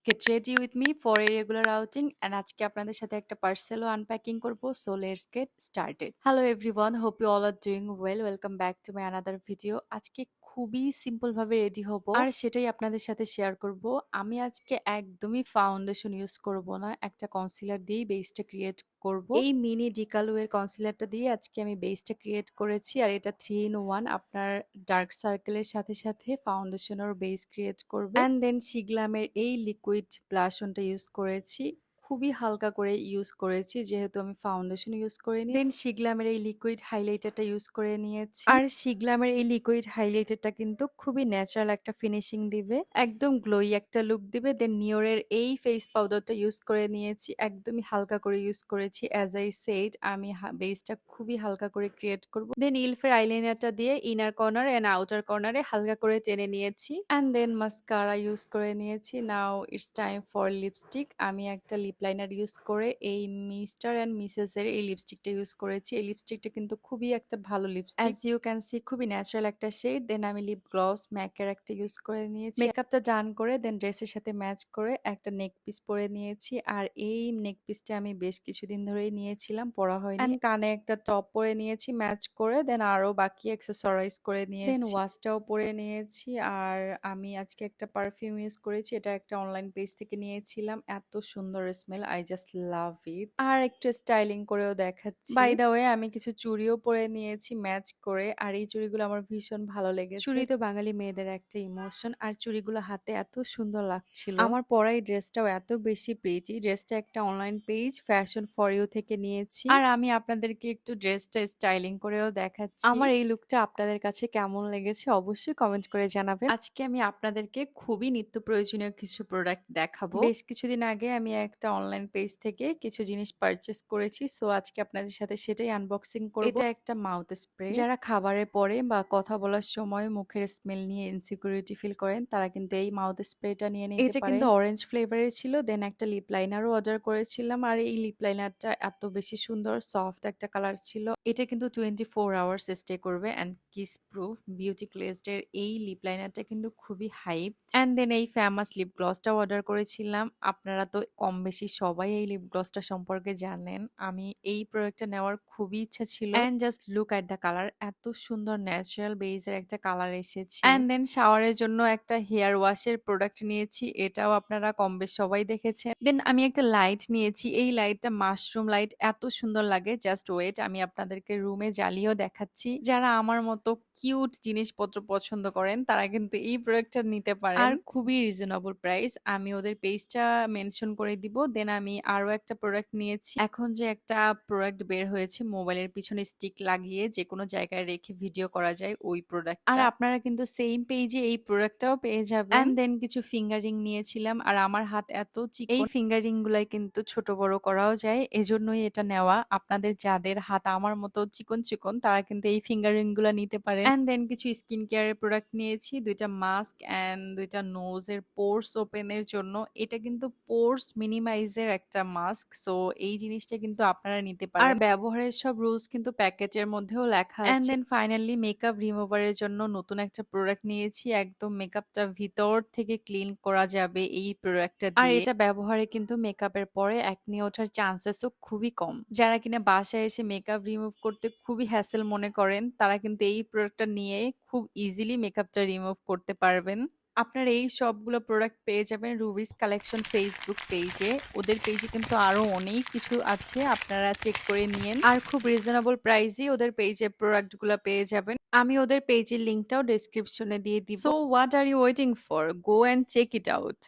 Get ready with me for a regular outing and আজকে আপনাদের সাথে একটা পার্সেলও আনপ্যাকিং করব so let's get started hello everyone hope you all are doing welcome back to my another video আজকে খুবই simple ভাবে ready হব আর সেটাই আপনাদের সাথে শেয়ার করব আমি আজকে একদমই ফাউন্ডেশন ইউজ করব না একটা কনসিলার দিয়েই বেসটা ক্রিয়েট করব এই মিনি ডিকালু এর কনসিলারটা দিয়ে আজকে আমি বেসটা ক্রিয়েট করেছি আর এটা 3 in 1 আপনার ডার্ক সার্কেলের সাথে সাথে ফাউন্ডেশনের বেস ক্রিয়েট করবে এন্ড দেন শিগ্লামের এই লিকুইড ব্লাশ অনটা ইউজ করেছি খুবই হালকা করে ইউজ করেছি যেহেতু আমি ফাউন্ডেশন ইউজ করিনি দেন শিগ্লামের এই লিকুইড হাইলাইটারটা ইউজ করে নিয়েছি আর শিগ্লামের এই লিকুইড হাইলাইটারটা কিন্তু খুবই ন্যাচারাল একটা ফিনিশিং দিবে একদম গ্লোই একটা লুক দিবে দেন নিওরের এই ফেস পাউডারটা ইউজ করে নিয়েছি একদমই হালকা করে ইউজ করেছি অ্যাজ আই সেড আমি বেসটা খুবই হালকা করে ক্রিয়েট করব দেন ইলফের আইলাইনারটা দিয়ে ইনার কর্নার এন্ড আউটার কর্নারে হালকা করে টেনে নিয়েছি এন্ড দেন মাস্কারা ইউজ করে নিয়েছি now it's time for lipstick আমি একটা লিপ লাইনার ইউজ করে এই মিস্টার এন্ড মিসেস এর এই লিপস্টিকটা ইউজ করেছি এই লিপস্টিকটা কিন্তু খুবই একটা ভালো lipstick as you can see খুবই ন্যাচারাল একটা শেড দেন আমি লিপ গ্লস ম্যাকের একটা ইউজ করে নিয়েছি মেকআপটা ডান করে দেন ড্রেসের সাথে ম্যাচ করে একটা নেক পিস পরে নিয়েছি আর এই নেক পিসটা আমি বেশ কিছুদিন ধরেই নিয়েছিলাম পরা হয়নি এন্ড কানে একটা টপ পরে নিয়েছি ম্যাচ করে দেন আরো বাকি অ্যাক্সেসরাইজ করে নিয়েছি দেন ওয়াচটাও পরে নিয়েছি আর আমি আজকে একটা পারফিউম ইউজ করেছি এটা একটা অনলাইন পেজ থেকে নিয়েছিলাম এত সুন্দর স্মেল আই জাস্ট লাভ ইট আর একটু স্টাইলিং করেও দেখাচ্ছি বাই দা ওয়ে আমি কিছু চুড়িও পরে নিয়েছি ম্যাচ করে আর এই চুড়িগুলো আমার ভীষণ ভালো লেগেছে চুড়ি তো বাঙালি মেয়েদের একটা ইমোশন আর চুড়িগুলো হাতে এত সুন্দর লাগছিল আমার পরা এই ড্রেসটাও এত বেশি প্রিটি ড্রেসটা একটা online page fashion for you থেকে নিয়েছি আর আমি আপনাদেরকে একটু ড্রেসটা স্টাইলিং করেও দেখাচ্ছি আমার এই লুকটা আপনাদের কাছে কেমন লেগেছে অবশ্যই কমেন্ট করে জানাবেন আজকে আমি আপনাদেরকে খুবই নিত্য প্রয়োজনীয় কিছু প্রোডাক্ট দেখাবো বেশ কিছুদিন আগে আমি একটা অনলাইন পেজ থেকে কিছু জিনিস পারচেস করেছি সো আজকে আপনাদের সাথে সেটাই আনবক্সিং করব এটা একটা মাউথ স্প্রে যারা খাবারের পরে বা কথা বলার সময় মুখের স্মেল নিয়ে ইনসিকিউরিটি ফিল করেন তারা কিন্তু এই মাউথ স্প্রেটা নিয়ে নিতে পারেন এটা কিন্তু অরেঞ্জ ফ্লেভারের ছিল দেন একটা লিপ লাইনারও অর্ডার করেছিলাম আর এই লিপ লাইনারটা এত বেশি সুন্দর সফট একটা কালার ছিল এটা কিন্তু 24 আওয়ার্স স্টে করবে and kiss proof beauty glazed এর এই লিপ লাইনারটা কিন্তু খুবই হাইপ এন্ড দেন এই ফেমাস লিপ গ্লসটাও অর্ডার করেছিলাম আপনারা তো কম বেশি সবাই এই লিপ গ্লসটা সম্পর্কে জানেন আমি এই প্রোডাক্টটা নেওয়ার খুবই ইচ্ছা ছিল and just look at the colour এত সুন্দর ন্যাচারাল বেজের একটা কালার এসেছে এন্ড দেন শাওয়ারের জন্য একটা হেয়ার ওয়াশের প্রোডাক্ট নিয়েছি এটাও আপনারা কম বেশ সবাই দেখেছেন দেন আমি একটা লাইট নিয়েছি এই লাইটটা মাশরুম লাইট এত সুন্দর লাগে জাস্ট ওয়েট আমি আপনাদেরকে রুমে জ্বালিয়েও দেখাচ্ছি যারা আমার মতো কিউট জিনিসপত্র পছন্দ করেন তারা কিন্তু এই প্রোডাক্টটা নিতে পারেন আর খুবই রিজনেবল প্রাইস আমি ওদের পেজটা মেনশন করে দিব দেন আমি আরো একটা প্রোডাক্ট নিয়েছি এখন যে একটা প্রোডাক্ট বের হয়েছে মোবাইলের পিছনে স্টিক লাগিয়ে যে কোনো জায়গায় রেখে ভিডিও করা যায় ওই প্রোডাক্ট আর আপনারা কিন্তু সেম পেজে এই প্রোডাক্টটাও পেয়ে যাবেন এন্ড দেন কিছু ফিঙ্গারিং নিয়েছিলাম আর আমার হাত এত চিকন এই ফিঙ্গারিং গুলাই কিন্তু ছোট বড় করাও যায় এজন্যই এটা নেওয়া আপনাদের যাদের হাত আমার মতো চিকন চিকন তারা কিন্তু এই ফিঙ্গারিং গুলা নিতে পারেন এন্ড দেন কিছু স্কিন কেয়ারের প্রোডাক্ট নিয়েছি দুইটা মাস্ক এন্ড দুইটা নোজের পোর্স ওপেনের জন্য এটা কিন্তু পোর্স মিনিমাইজের একটা মাস্ক সো এই জিনিসটা কিন্তু আপনারা নিতে পারেন আর ব্যবহারের সব রুলস কিন্তু প্যাকেজের মধ্যেও লেখা আছে এন্ড দেন ফাইনালি মেকআপ রিমুভারের জন্য নতুন একটা প্রোডাক্ট নিয়েছি একদম মেকআপটা ভিতর থেকে ক্লিন করা যাবে এই প্রোডাক্টটা দিয়ে আর এটা ব্যবহারে কিন্তু মেকআপের পরে একনি ওঠার চান্সেসও খুবই কম যারা কিনা বাসায় এসে মেকআপ রিমুভ করতে খুবই হ্যাসেল মনে করেন তারা কিন্তু এই প্রোডাক্টটা নিয়ে খুব ইজিলি মেকআপটা রিমুভ করতে পারবেন আপনারা এই সবগুলো প্রোডাক্ট পেয়ে যাবেন রুবিস কালেকশন ফেসবুক পেজে ওদের পেজে কিন্তু আরো অনেক কিছু আছে আপনারা চেক করে নিয়েন আর খুব রিজনেবল প্রাইসে ওদের পেজে প্রোডাক্টগুলো পেয়ে যাবেন আমি ওদের পেজের লিংকটাও ডেসক্রিপশনে দিয়ে দিব so what are you waiting for go and check it out